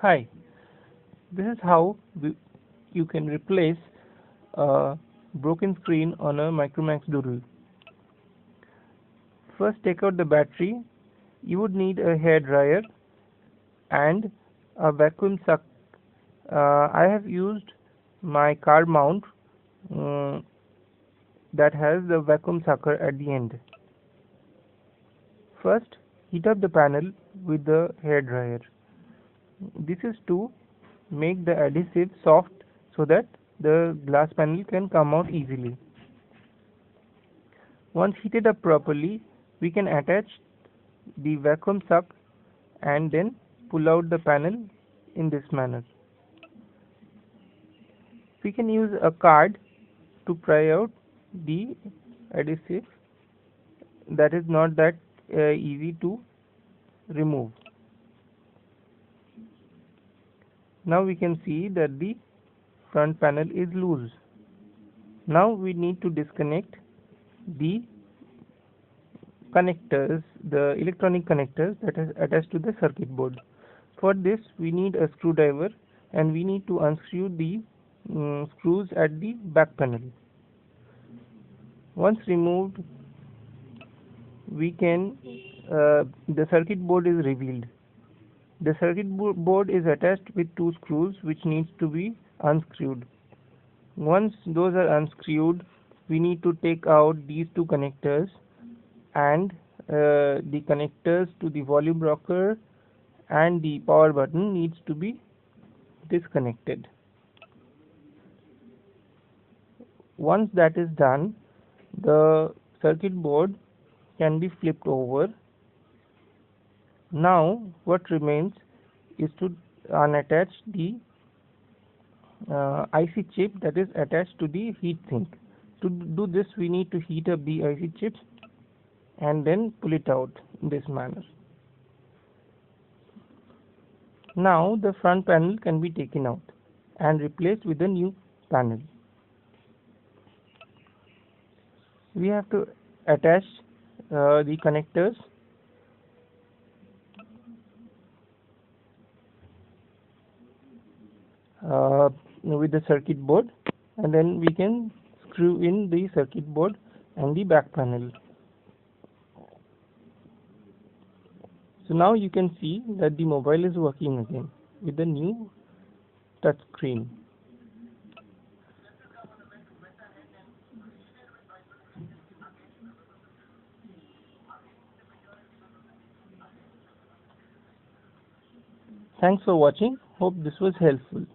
Hi, this is how you can replace a broken screen on a Micromax Doodle. First, take out the battery. You would need a hair dryer and a vacuum suck. I have used my car mount uh, that has the vacuum sucker at the end. First, heat up the panel with the hair dryer. This is to make the adhesive soft so that the glass panel can come out easily. Once heated up properly, we can attach the vacuum suck and then pull out the panel in this manner. We can use a card to pry out the adhesive that is not that easy to remove. Now we can see that the front panel is loose. Now we need to disconnect the connectors, the electronic connectors that is attached to the circuit board. For this we need a screwdriver and we need to unscrew the screws at the back panel. Once removed, we can the circuit board is revealed. The circuit board is attached with two screws which needs to be unscrewed. Once those are unscrewed, we need to take out these two connectors and the connectors to the volume rocker and the power button needs to be disconnected. Once that is done, the circuit board can be flipped over. Now what remains is to unattach the IC chip that is attached to the heatsink. To do this, we need to heat up the IC chips and then pull it out in this manner. Now the front panel can be taken out and replaced with a new panel. We have to attach the connectors with the circuit board, and then we can screw in the circuit board and the back panel. So now you can see that the mobile is working again with the new touch screen. Thanks for watching. Hope this was helpful.